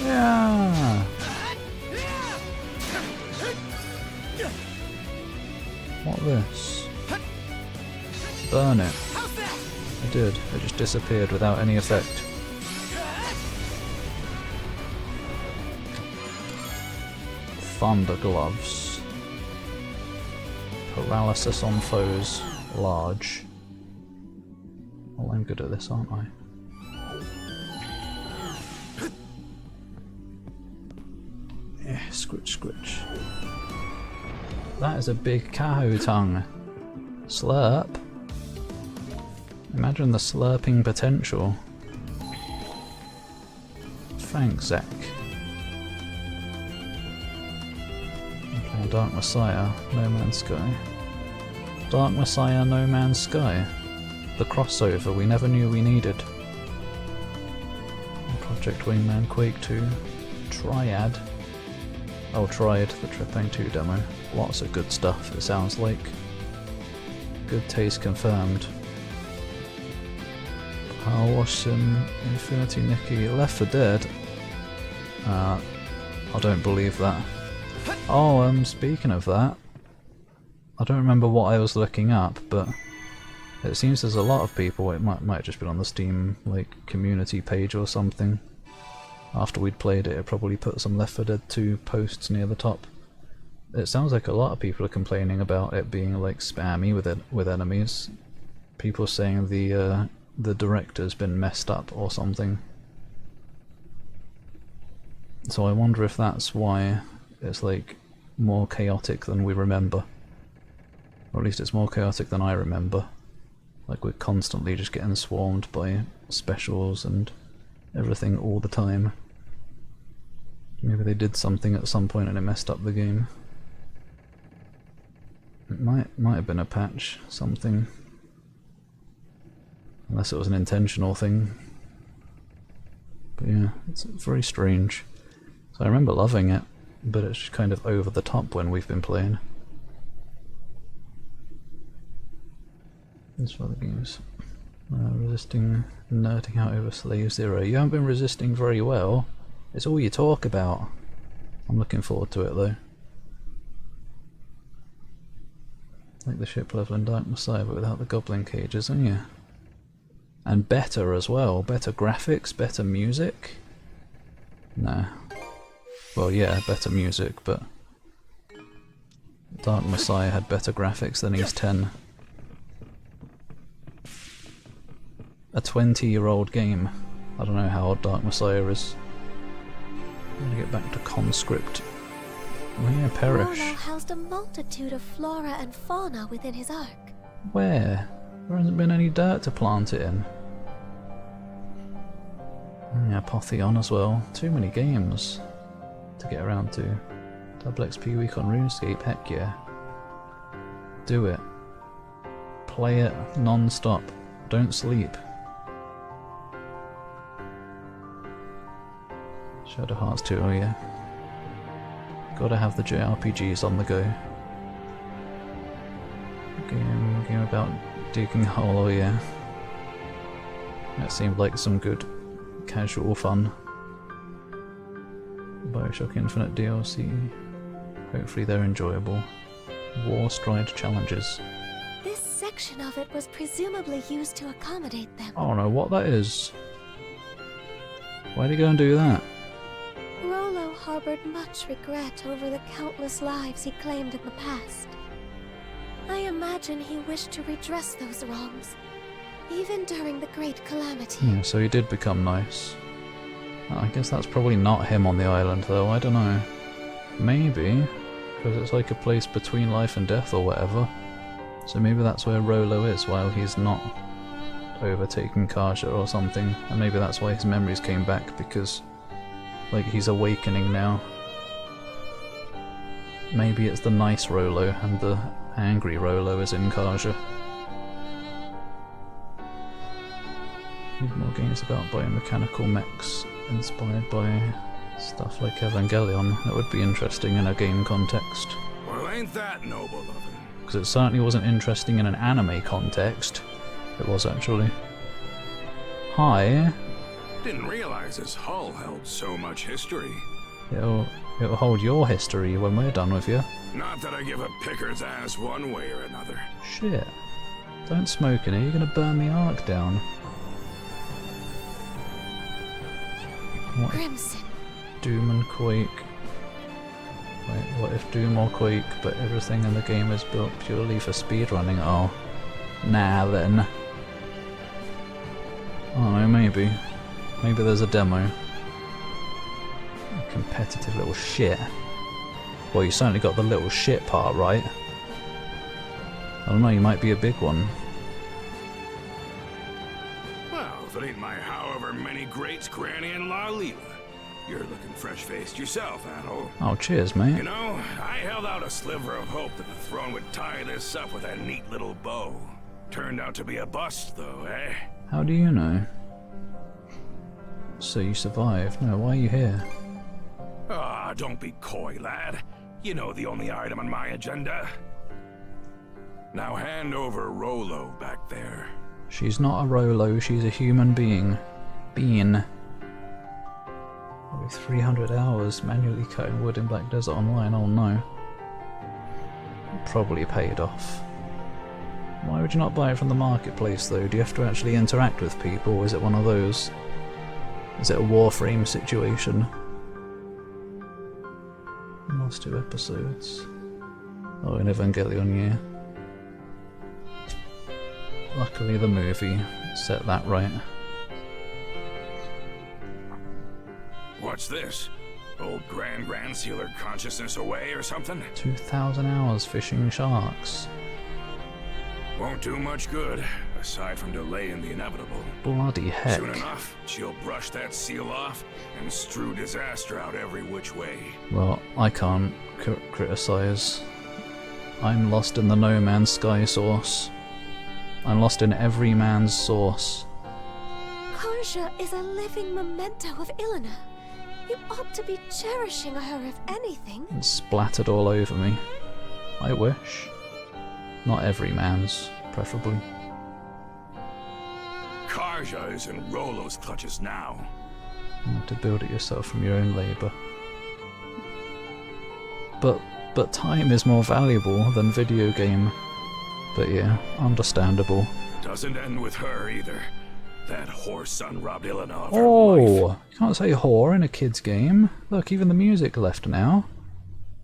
Yeah. What this? Burn it. I did. It just disappeared without any effect. Thunder gloves. Paralysis on foes. Large. Well, I'm good at this, aren't I? Yeah, scritch, scritch. That is a big cow tongue. Slurp. Imagine the slurping potential. Thanks, Zach. Okay, Dark Messiah, No Man's Sky. Dark Messiah, No Man's Sky. The crossover we never knew we needed. Project Wingman, Quake 2, Triad. Oh, Triad, the Trepang 2 demo. Lots of good stuff, it sounds like. Good taste confirmed. Awesome, Infinity Nikki, Left 4 Dead. I don't believe that. Oh, speaking of that, I don't remember what I was looking up, but it seems there's a lot of people. It might have just been on the Steam community page or something. After we'd played it, it probably put some Left 4 Dead 2 posts near the top. It sounds like a lot of people are complaining about it being spammy with enemies. People saying the director's been messed up or something. So I wonder if that's why it's more chaotic than we remember. Or at least it's more chaotic than I remember. We're constantly just getting swarmed by specials and everything all the time. Maybe they did something at some point and it messed up the game. It might have been a patch, something. Unless it was an intentional thing. But yeah, it's very strange. So I remember loving it, but it's just kind of over the top when we've been playing. These other games. Resisting, nerding out over Slave Zero. You haven't been resisting very well. It's all you talk about. I'm looking forward to it though. Like the ship level in Dark Messiah, but without the goblin cages, aren't you? And better as well. Better graphics, better music. Nah. Well, yeah, better music, but Dark Messiah had better graphics than East 10. A 20-year-old game. I don't know how old Dark Messiah is. I'm gonna get back to conscript. Where perish? Rollo housed a multitude of flora and fauna within his ark. Where? There hasn't been any dirt to plant it in. Yeah, Apotheon as well. Too many games to get around to. Double XP week on RuneScape, heck yeah. Do it. Play it non-stop. Don't sleep. Shadow Hearts 2, oh yeah. Gotta have the JRPGs on the go. Game about digging a hole, oh yeah. That seemed like some good casual fun. Bioshock Infinite DLC. Hopefully they're enjoyable. War Stride challenges. This section of it was presumably used to accommodate them. I don't know what that is. Why'd he go and do that? Rollo harbored much regret over the countless lives he claimed in the past. I imagine he wished to redress those wrongs, even during the Great Calamity. Yeah, so he did become nice. I guess that's probably not him on the island though, I don't know. Maybe, because it's like a place between life and death or whatever. So maybe that's where Rollo is while he's not overtaking Kaja or something. And maybe that's why his memories came back, because he's awakening now. Maybe it's the nice Rollo and the angry Rollo is in Kaja. Need more games about biomechanical mechs inspired by stuff like Evangelion. That would be interesting in a game context. Well, ain't that noble of him? Because it certainly wasn't interesting in an anime context. It was actually. Hi. Didn't realize this hull held so much history. It'll hold your history when we're done with you. Not that I give a picker's ass one way or another. Shit. Don't smoke in here, you're gonna burn the ark down. What? Crimson. Doom and Quake. Wait, what if Doom or Quake, but everything in the game is built purely for speedrunning? Oh. Nah then. Oh no, maybe. Maybe there's a demo. You competitive little shit. Well, you certainly got the little shit part right. I don't know, you might be a big one. Well, if it ain't my however many greats, Granny and La Lila. You're looking fresh-faced yourself, Adol. Oh, cheers, mate. You know, I held out a sliver of hope that the throne would tie this up with a neat little bow. Turned out to be a bust, though, eh? How do you know? So you survived. No, why are you here? Ah, don't be coy, lad. You know the only item on my agenda. Now hand over Rolo back there. She's not a Rolo, she's a human being. Probably 300 hours manually cutting wood in Black Desert Online, oh no. Probably paid off. Why would you not buy it from the marketplace though? Do you have to actually interact with people, or is it one of those? Is it a Warframe situation? Last 2 episodes. Oh, in Evangelion, yeah. Luckily the movie set that right. What's this? Old Grand sealed her consciousness away or something? 2,000 hours fishing sharks. Won't do much good, aside from delaying the inevitable. Bloody heck. Soon enough, she'll brush that seal off and strew disaster out every which way. Well, I can't criticise. I'm lost in the No Man's Sky source. I'm lost in every man's source. Karja is a living memento of Ilena. You ought to be cherishing her, if anything. It's splattered all over me. I wish. Not every man's, preferably. Karja is in Rolo's clutches now. You have to build it yourself from your own labour. But time is more valuable than video game. But yeah, understandable. Doesn't end with her either. That whore son robbed Ilena of her life. Oh, you can't say whore in a kid's game. Look, even the music left now.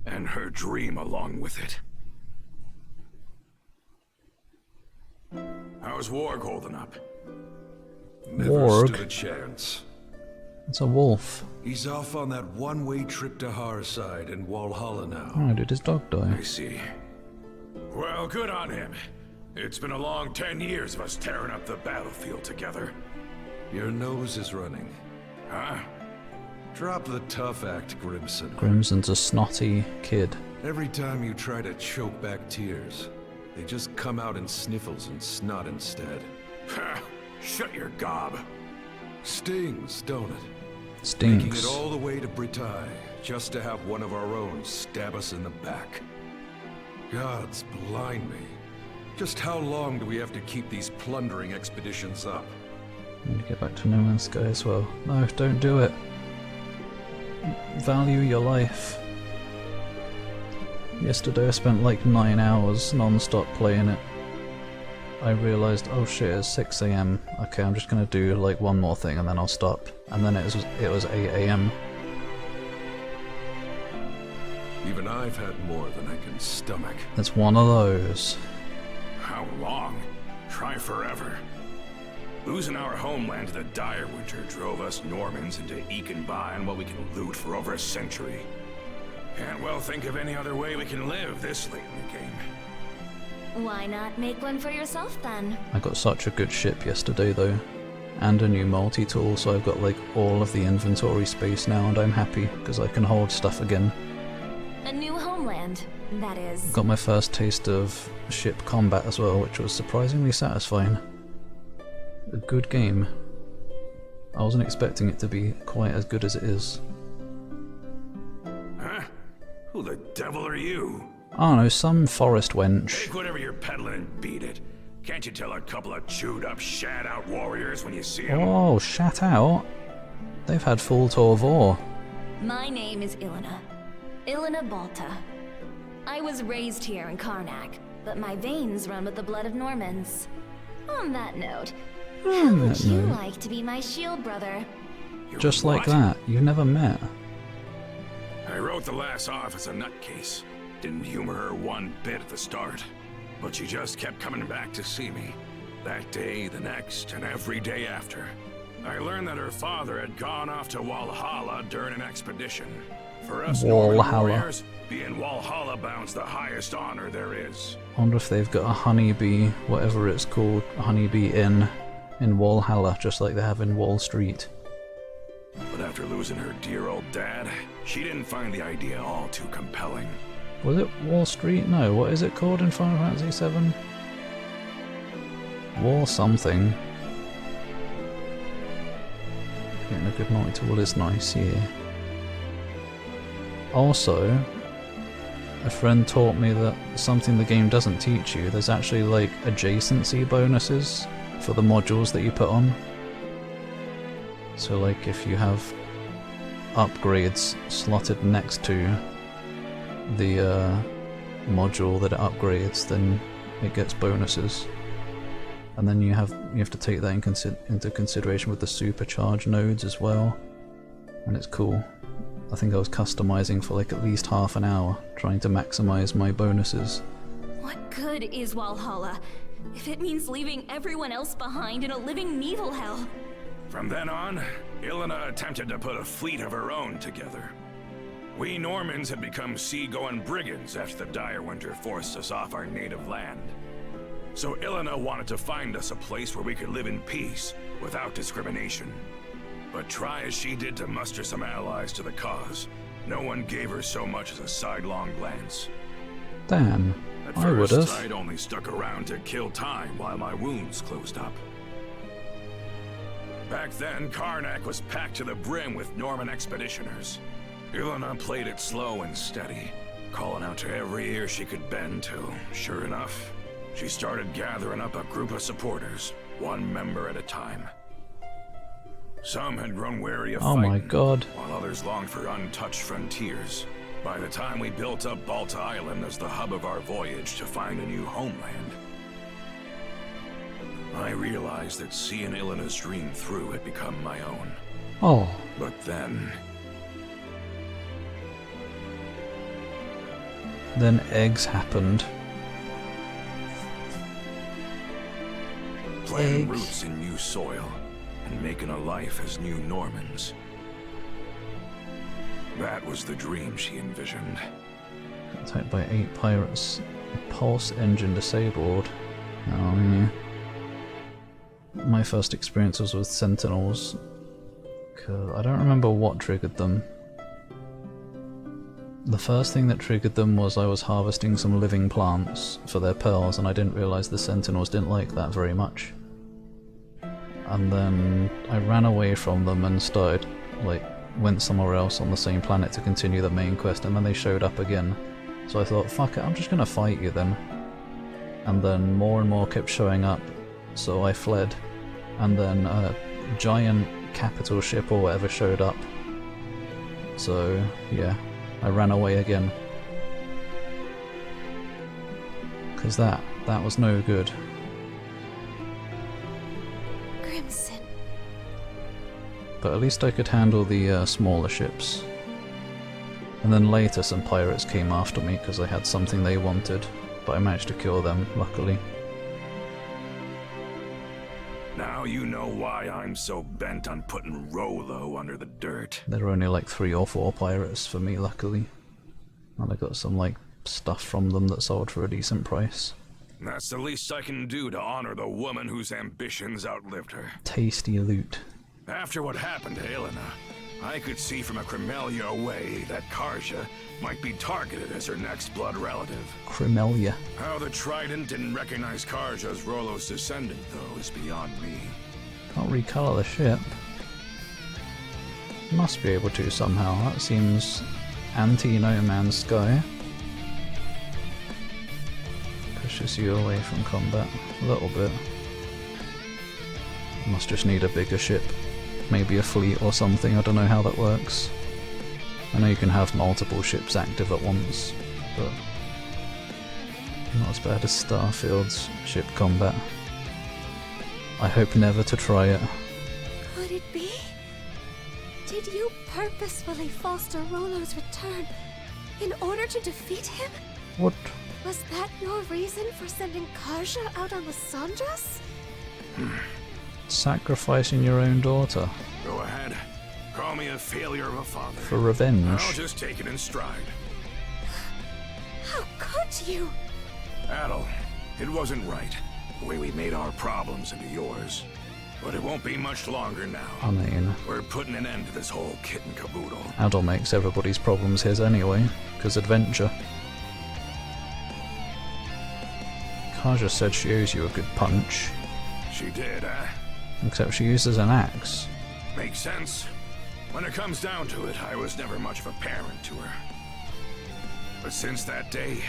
And her dream along with it. How's Warg holding up? Never Warg? stood a chance. It's a wolf. He's off on that one-way trip to Harside in Walhalla now. Oh, did his dog die? I see. Well, good on him. It's been a long 10 years of us tearing up the battlefield together. Your nose is running. Huh? Drop the tough act, Grimson. Crimson's a snotty kid. Every time you try to choke back tears, they just come out in sniffles and snot instead. Ha! Shut your gob. Stings, don't it? Stinks. Making it all the way to Britagne, just to have one of our own stab us in the back. Gods blind me. Just how long do we have to keep these plundering expeditions up? I need to get back to No Man's Sky as well. No, don't do it. Value your life. Yesterday I spent like 9 hours non-stop playing it. I realised, oh shit, it's 6 AM. Okay, I'm just gonna do like one more thing and then I'll stop. And then it was 8 AM. Even I've had more than I can stomach. It's one of those. How long? Try forever. Losing our homeland to the dire winter drove us Normans into eking by on what we can loot for over a century. Can't well think of any other way we can live this late in the game. Why not make one for yourself then? I got such a good ship yesterday though. And a new multi-tool, so I've got like all of the inventory space now and I'm happy because I can hold stuff again. A new homeland, that is. Got my first taste of ship combat as well, which was surprisingly satisfying. A good game. I wasn't expecting it to be quite as good as it is. Huh? Who the devil are you? I don't know, some forest wench. Take whatever you're peddling and beat it. Can't you tell a couple of chewed up, shat out warriors when you see them? Oh, shat out? They've had full tour of war. My name is Ilena. Ilena Balta. I was raised here in Karnak, but my veins run with the blood of Normans. On that note, how would you like to be my shield brother? Just like that, you never met. I wrote the lass off as a nutcase. Didn't humor her one bit at the start. But she just kept coming back to see me. That day, the next, and every day after. I learned that her father had gone off to Walhalla during an expedition. For us Norman warriors, being Walhalla bound's the highest honor there is. I wonder if they've got a honeybee, whatever it's called, a honeybee inn in Walhalla, just like they have in Wall Street. But after losing her dear old dad, she didn't find the idea all too compelling. Was it Wall Street? No, what is it called in Final Fantasy VII? Wall something. Getting a good multi-tool is nice, yeah. Also, a friend taught me that something the game doesn't teach you, there's actually like adjacency bonuses for the modules that you put on. So like if you have upgrades slotted next to the module that it upgrades, then it gets bonuses. And then you have to take that into consideration with the supercharge nodes as well. And it's cool. I think I was customizing for like at least half an hour, trying to maximize my bonuses. What good is Walhalla if it means leaving everyone else behind in a living Nibelhell? From then on, Ilena attempted to put a fleet of her own together. We Normans had become sea-going brigands after the dire winter forced us off our native land. So Ilena wanted to find us a place where we could live in peace, without discrimination. But try as she did to muster some allies to the cause, no one gave her so much as a sidelong glance. Damn, I would've. I'd only stuck around to kill time while my wounds closed up. Back then, Karnak was packed to the brim with Norman expeditioners. Ilena played it slow and steady, calling out to every ear she could bend to. Sure enough, she started gathering up a group of supporters, one member at a time. Some had grown weary of fighting, my god, while others longed for untouched frontiers. By the time we built up Balta Island as the hub of our voyage to find a new homeland, I realized that seeing Ilena's dream through had become my own. Oh. But then eggs happened. planting roots in new soil and making a life as new Normans. That was the dream she envisioned. Attacked by 8 pirates. Pulse engine disabled. Oh yeah. My first experience was with Sentinels. I don't remember what triggered them. The first thing that triggered them was I was harvesting some living plants for their pearls, and I didn't realise the Sentinels didn't like that very much. And then I ran away from them and started, went somewhere else on the same planet to continue the main quest, and then they showed up again. So I thought, fuck it, I'm just gonna fight you then. And then more and more kept showing up, so I fled. And then a giant capital ship or whatever showed up. So, yeah, I ran away again. Cause that was no good. Crimson. But at least I could handle the smaller ships. And then later some pirates came after me because I had something they wanted, but I managed to kill them, luckily. Now you know why I'm so bent on putting Rolo under the dirt. There were only like 3 or 4 pirates for me, luckily. And I got some stuff from them that sold for a decent price. That's the least I can do to honor the woman whose ambitions outlived her. Tasty loot. After what happened to Ilena, I could see from a Cremelia away that Karja might be targeted as her next blood relative. Cremelia. How the Trident didn't recognize Karja as Rolo's descendant, though, is beyond me. Can't recolor the ship. Must be able to somehow. That seems anti-No Man's Sky. Pushes you away from combat a little bit. Must just need a bigger ship. maybe a fleet or something. I don't know how that works. I know you can have multiple ships active at once, but not as bad as Starfield's ship combat. I hope never to try it. Could it be? Did you purposefully foster Rollo's return in order to defeat him? What? Was that your reason for sending Karja out on the Sandras? Sacrificing your own daughter Go ahead. Call me a failure of a father. for revenge? I'll just take it in stride. How could you? Adel, it wasn't right, the way we made our problems into yours. But it won't be much longer now. I mean, We're putting an end to this whole kit and caboodle. Adol makes everybody's problems his anyway, because adventure. Karja said she owes you a good punch, She did, huh? except she uses an axe. Makes sense. When it comes down to it, I was never much of a parent to her. But since that day,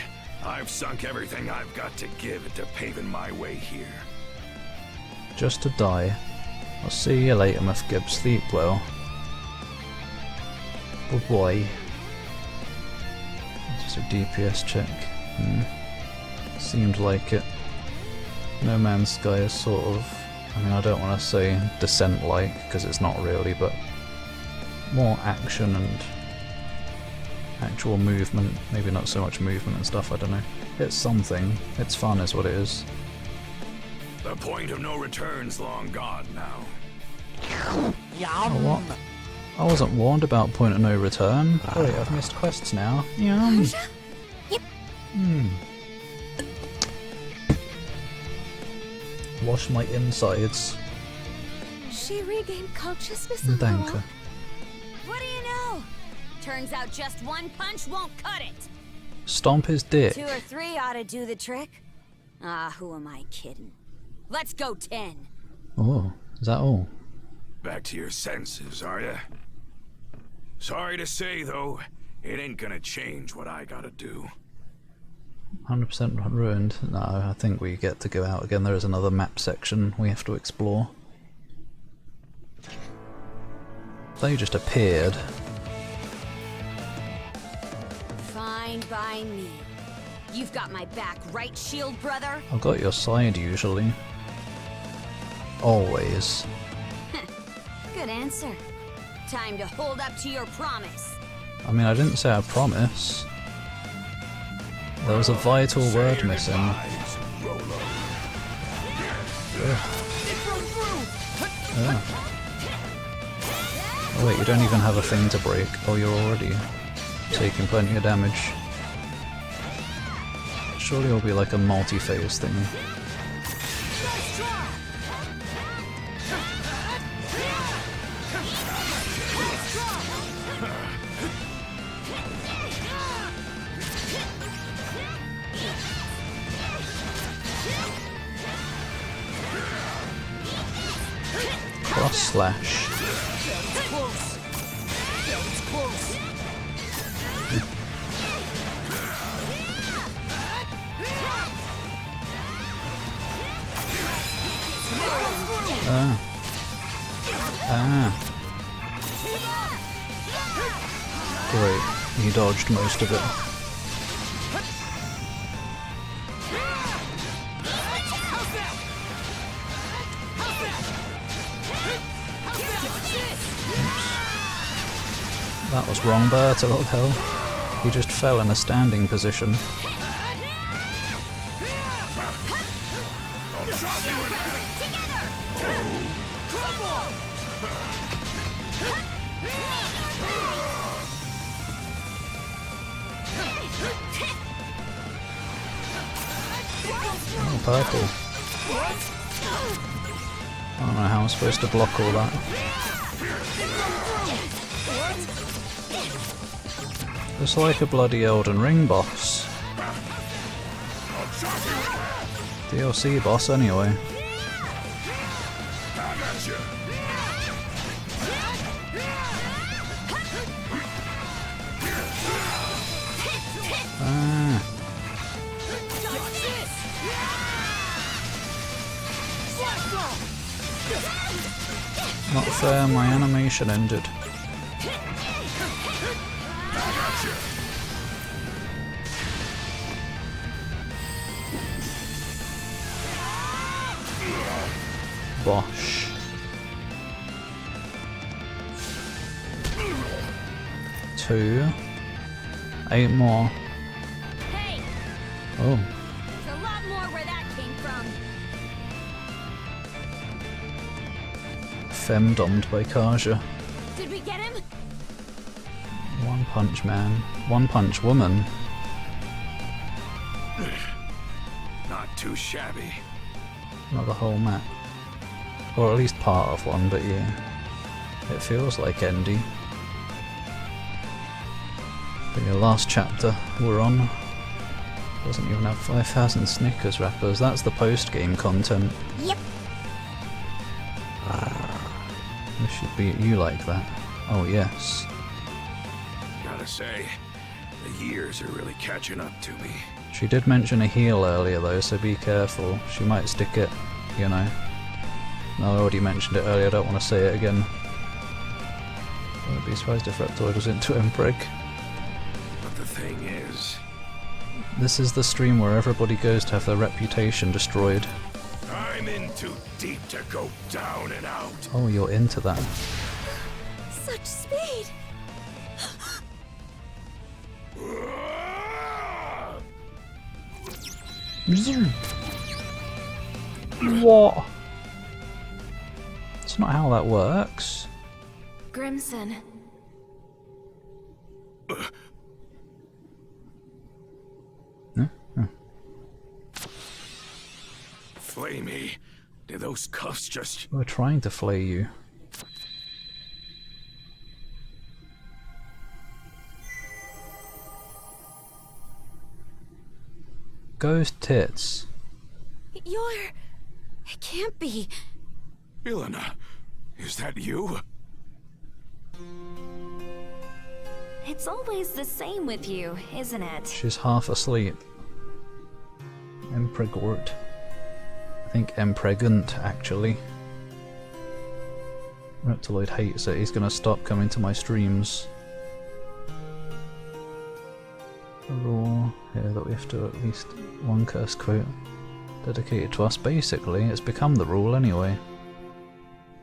I've sunk everything I've got to give into paving my way here. Just to die. I'll see you later, Muff Gibbs. Sleep well. Bye-bye. Just a DPS check. Seemed like it. No Man's Sky is sort of... I mean, I don't want to say Descent-like, because it's not really, but more action and actual movement. Maybe not so much movement and stuff, I don't know. It's something. It's fun is what it is. The point of no return's long gone now. Oh, what? I wasn't warned about point of no return. Oh wait, I've missed quests now. Yum. Wash my insides. She regained consciousness on Danke. her own. What do you know? Turns out just one punch won't cut it. Stomp his dick. 2 or 3 ought to do the trick. Ah, who am I kidding? Let's go 10. Oh, is that all? Back to your senses, are ya? Sorry to say, though, it ain't gonna change what I gotta do. 100% ruined. No, I think we get to go out again. There is another map section we have to explore. They just appeared. Fine by me. You've got my back, right, shield brother? I've got your side usually. Always. Good answer. Time to hold up to your promise. I mean, I didn't say I promise. There was a vital word missing. Goodbyes, Rolo. Yeah. Oh wait, you don't even have a thing to break. Oh, you're already taking plenty of damage. Surely it'll be like a multi-phase thing. Cross slash. Great, he dodged most of it. That was wrong, Bert, what the hell? He just fell in a standing position. Oh, purple. I don't know how I'm supposed to block all that. It's like a bloody Elden Ring boss. DLC boss anyway. Not fair, my animation ended. Bosh. Two. 8 more. Hey, Oh. there's a lot more where that came from. Femdomed by Kaja. Did we get him? One Punch Man. One Punch Woman. Not too shabby. Not the whole map. Or at least part of one, but yeah. It feels like Endy. But your last chapter we're on doesn't even have 5,000 Snickers wrappers. That's the post-game content. Yep. This should be you like that. Oh yes. Gotta say, the years are really catching up to me. She did mention a heal earlier though, so be careful. She might stick it, you know. No, I already mentioned it earlier, I don't want to say it again. Wouldn't be surprised if Reptoid was into Impreg. But the thing is, This is the stream where everybody goes to have their reputation destroyed. I'm in too deep to go down and out. Oh, you're into that. Such speed! What? That's not how that works. Grimson. Flamey, did those cuffs just... We're trying to flay you. Ghost tits. You're... It can't be. Ilana, is that you? It's always the same with you, isn't it? She's half asleep. Empregort. I think empregant, actually. Reptiloid hates it. He's gonna stop coming to my streams. A rule here that we have to at least one curse quote dedicated to us. Basically, it's become the rule anyway.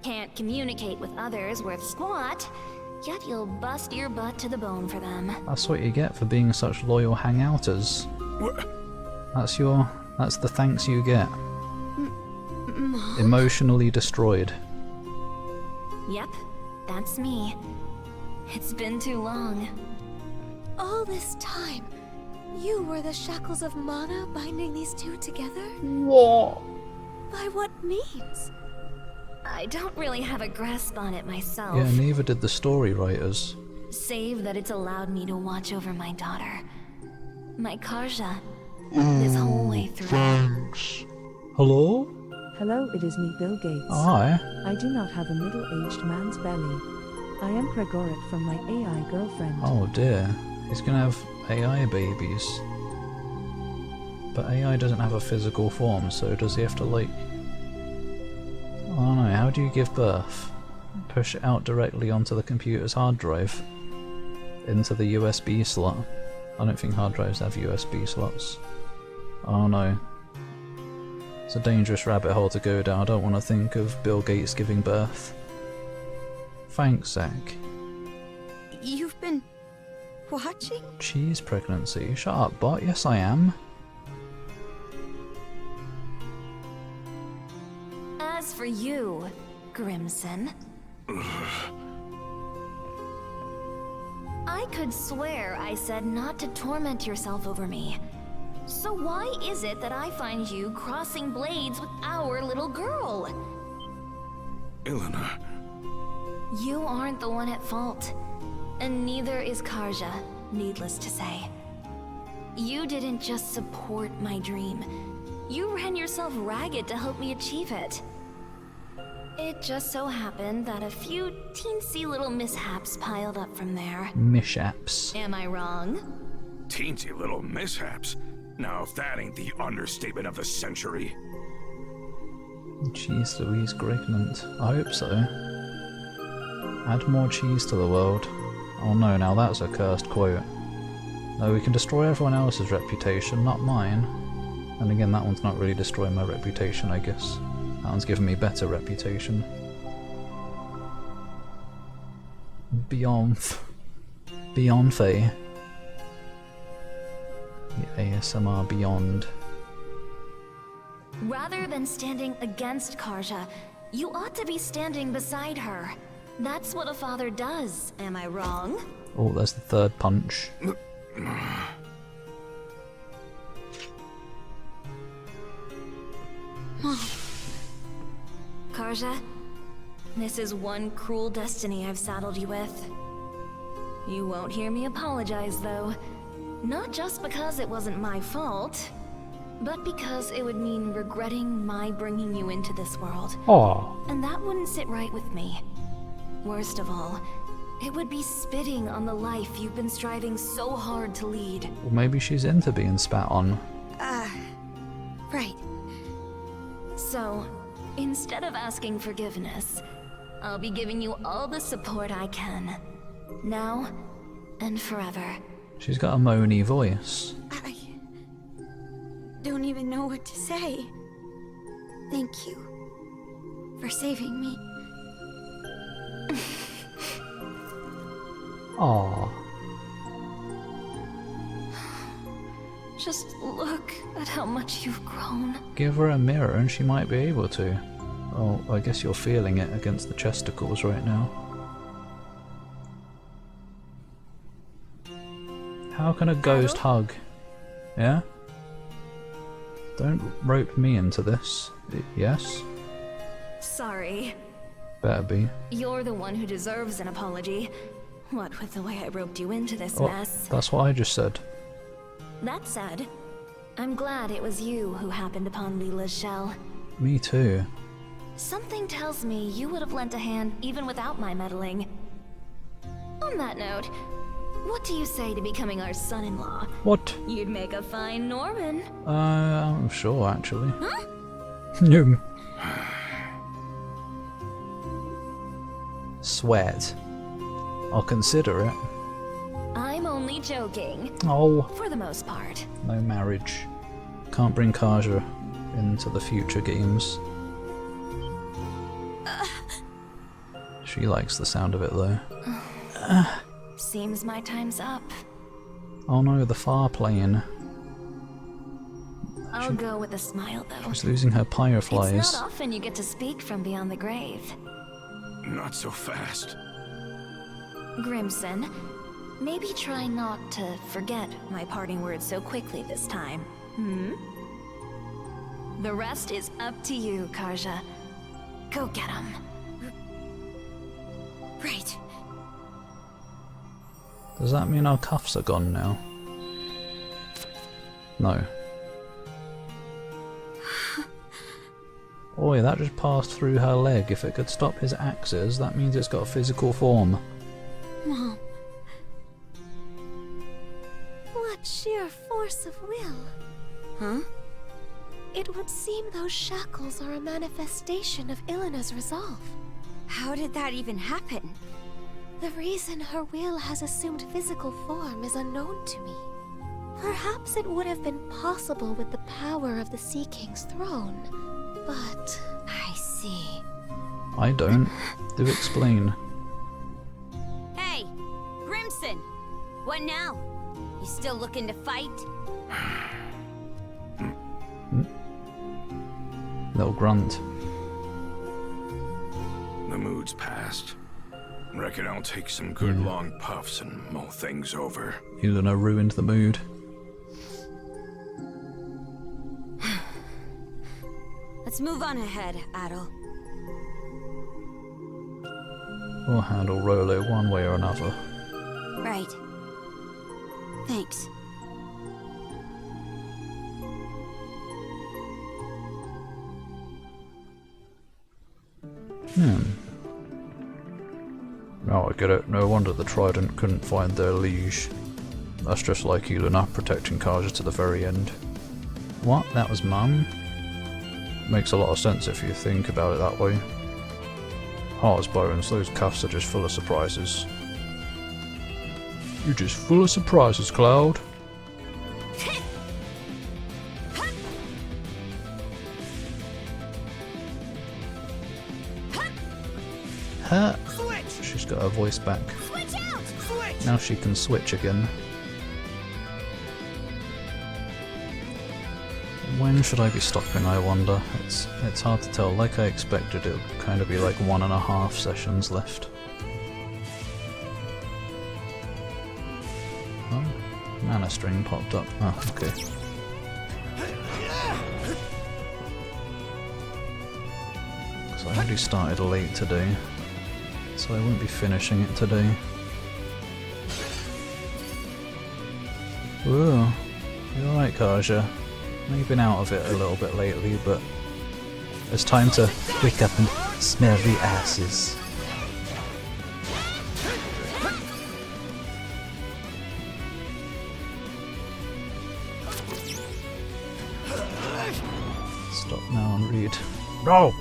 Can't communicate with others worth squat, yet you'll bust your butt to the bone for them. That's what you get for being such loyal hangouters. What? That's the thanks you get. Emotionally destroyed. Yep, that's me. It's been too long. All this time, you were the shackles of mana binding these two together? What? By what means? I don't really have a grasp on it myself. Yeah, neither did the story writers. Save that it's allowed me to watch over my daughter. My Karja. This whole way through. Hello? Hello, it is me, Bill Gates. Hi. I do not have a middle-aged man's belly. I am Pregorit from my AI girlfriend. Oh dear. He's gonna have AI babies. But AI doesn't have a physical form, so does he have to like... I don't know, how do you give birth? Push it out directly onto the computer's hard drive? Into the USB slot? I don't think hard drives have USB slots. I don't know. It's a dangerous rabbit hole to go down. I don't want to think of Bill Gates giving birth. Thanks, Zach. You've been... watching? Cheese pregnancy? Shut up, bot. Yes, I am. As for you, Grimson... I could swear I said not to torment yourself over me. So why is it that I find you crossing blades with our little girl? Ilana, You aren't the one at fault. And neither is Karja, needless to say. You didn't just support my dream. You ran yourself ragged to help me achieve it. It just so happened that a few teensy little mishaps piled up from there. Mishaps. Am I wrong? teensy little mishaps. Now if that ain't the understatement of the century. Jeez Louise, Grignant. I hope so. Add more cheese to the world. Oh no, now that's a cursed quote. No, we can destroy everyone else's reputation, not mine. And again, that one's not really destroying my reputation, I guess. That one's giving me better reputation. Beyonce. The ASMR Beyond. Rather than standing against Karja, you ought to be standing beside her. That's what a father does, am I wrong? Oh, there's the third punch. Karja, this is one cruel destiny I've saddled you with. You won't hear me apologize, though. Not just because it wasn't my fault, but because it would mean regretting my bringing you into this world. Aww. And that wouldn't sit right with me. Worst of all, it would be spitting on the life you've been striving so hard to lead. Well, maybe she's into being spat on. Right. So, instead of asking forgiveness, I'll be giving you all the support I can. Now and forever. She's got a moany voice. I don't even know what to say. Thank you for saving me. Aww. Just look at how much you've grown. Give her a mirror and she might be able to. Oh, I guess you're feeling it against the chesticles right now. How can a ghost hug? Yeah? Don't rope me into this. Yes? Sorry. Better be. You're the one who deserves an apology. What with the way I roped you into this Oh, mess. that's what I just said. That said, I'm glad it was you who happened upon Leela's shell. Me too. Something tells me you would have lent a hand even without my meddling. On that note, what do you say to becoming our son-in-law? What? You'd make a fine Norman. I'm sure actually. Huh? No. Sweat. I'll consider it. I'm only joking. Oh, For the most part. no marriage. Can't bring Karja into the future games. She likes the sound of it though. Seems my time's up. Oh no, the far plane. I'll go with a smile, though. She's losing her fireflies. It's not often you get to speak from beyond the grave. Not so fast. Grimson, maybe try not to forget my parting words so quickly this time. The rest is up to you, Karja. Go get him. Right. Does that mean our cuffs are gone now? No. Oh yeah, that just passed through her leg. If it could stop his axes, that means it's got a physical form. Mom. What sheer force of will. Huh? It would seem those shackles are a manifestation of Ilena's resolve. How did that even happen? The reason her will has assumed physical form is unknown to me. Perhaps it would have been possible with the power of the Sea King's throne, but... I see. I don't. Do explain. Hey, Grimson! What now? You still looking to fight? Little grunt. The mood's passed. Reckon I'll take some good long puffs and mull things over. Elena ruined the mood. Let's move on ahead, Adel. We'll handle Rolo one way or another. Right. Thanks. Oh, I get it. No wonder the Trident couldn't find their liege. That's just like Elena protecting Karja to the very end. What? That was Mum? Makes a lot of sense if you think about it that way. Hearts bones, those cuffs are just full of surprises. You're just full of surprises, Cloud. Huh? She's got her voice back. Now she can switch again. When should I be stopping, I wonder? It's hard to tell. Like I expected, it'll kind of be like 1.5 sessions left. Oh, mana string popped up. Oh, okay. So I already started late today, so I won't be finishing it today. Ooh, you alright, Kaja? You've been out of it a little bit lately, but it's time to wake up and smell the asses. Stop now and read. No!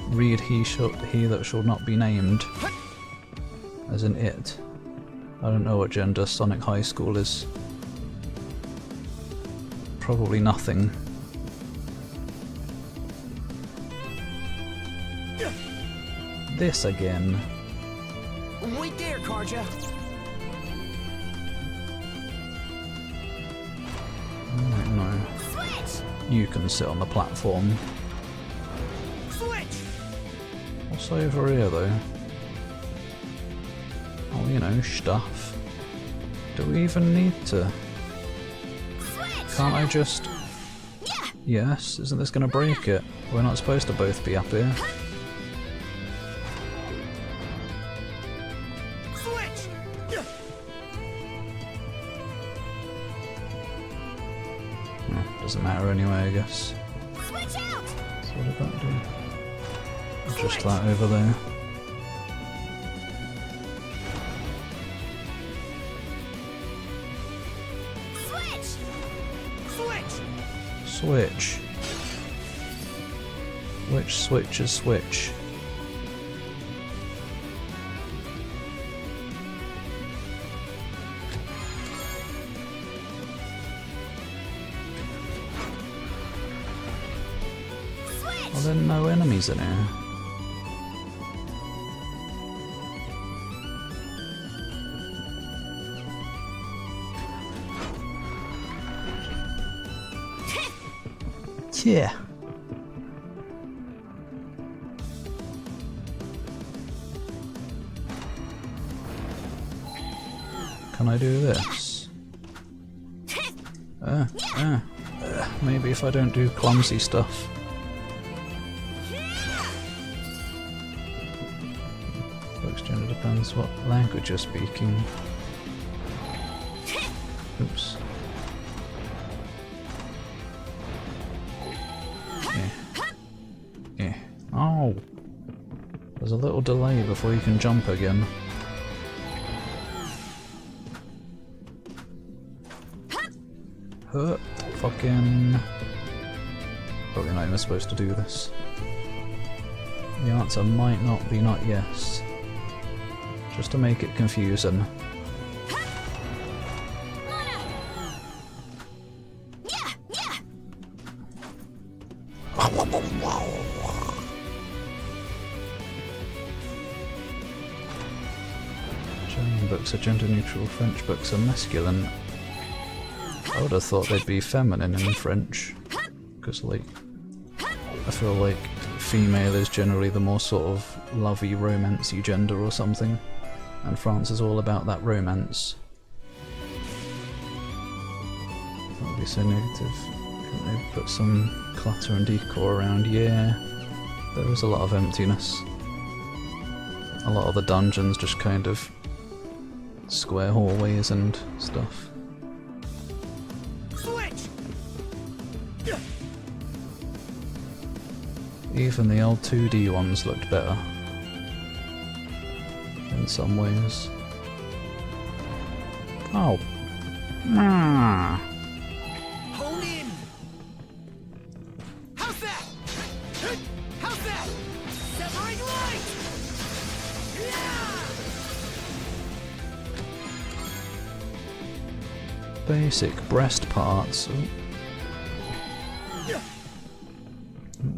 Read he that shall not be named. As in it. I don't know what gender Sonic High School is. Probably nothing. This again. Wait there, Karja. No. You can sit on the platform. What's over here though? Oh, you know, stuff. Do we even need to? Can't I just... Yes, isn't this gonna break it? We're not supposed to both be up here. Oh, doesn't matter anyway, I guess. So what did that do? Just that over there. Switch. Which switch is switch? Well, there are no enemies in here. Yeah. Can I do this? Maybe if I don't do clumsy stuff. Folks gender depends what language you're speaking. Oops. Oh! There's a little delay before you can jump again. Huh, fucking... Probably not even supposed to do this. The answer might not be not yes. Just to make it confusing. German books are gender neutral, French books are masculine. I would have thought they'd be feminine in French. Because, like, I feel like female is generally the more sort of lovey, romancy gender or something. And France is all about that romance. That would be so negative. Couldn't they put some clutter and decor around? Yeah, there is a lot of emptiness. A lot of the dungeons just kind of square hallways and stuff. Even the old 2D ones looked better. In some ways. Oh. How's that? Severing light! Basic breast parts. Oh.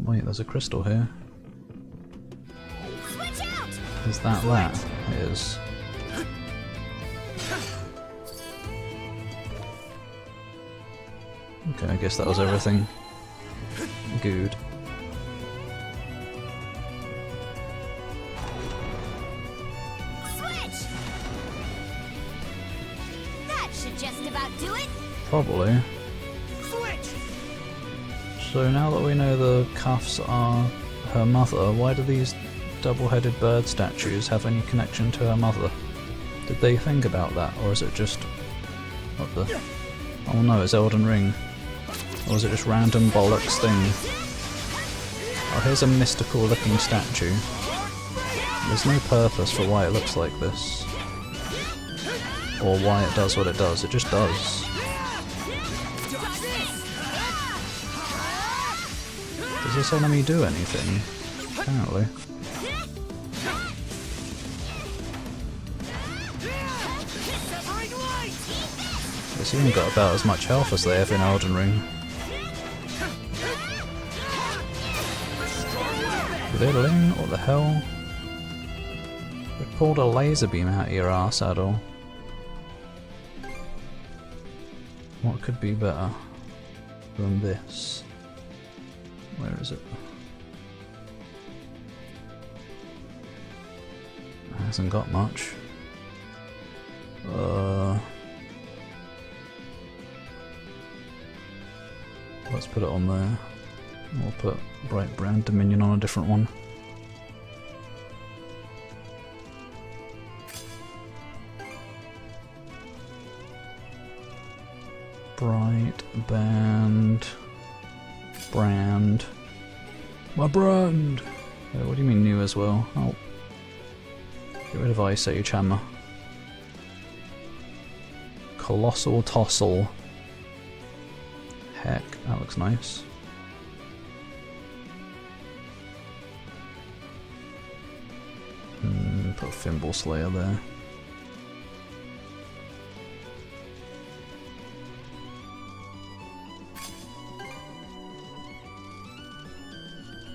Wait, there's a crystal here. Switch out! Is that that? It is. Okay, I guess that was everything. Good. Switch! That should just about do it. Probably. Switch! So now that we know the cuffs are her mother, why do these double-headed bird statues have any connection to her mother? Did they think about that, or is it just... what the... oh no, it's Elden Ring. Or is it just random bollocks thing? Oh, here's a mystical looking statue. There's no purpose for why it looks like this. Or why it does what it does, it just does. Does this enemy do anything? Apparently. It's even got about as much health as they have in Elden Ring. Diddling, what the hell? They pulled a laser beam out of your arse, Adol. What could be better than this? Where is it? It hasn't got much. Let's put it on there. We'll put Bright Brand Dominion on a different one. Bright Band... Brand... My brand! What do you mean new as well? Oh. Get rid of Ice Age Hammer. Colossal Tossle. Heck, that looks nice. Put Thimble Slayer there.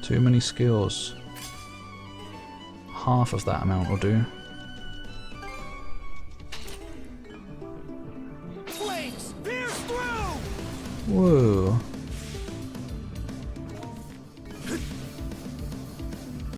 Too many skills. Half of that amount will do. Flames! Pierce through! Whoa.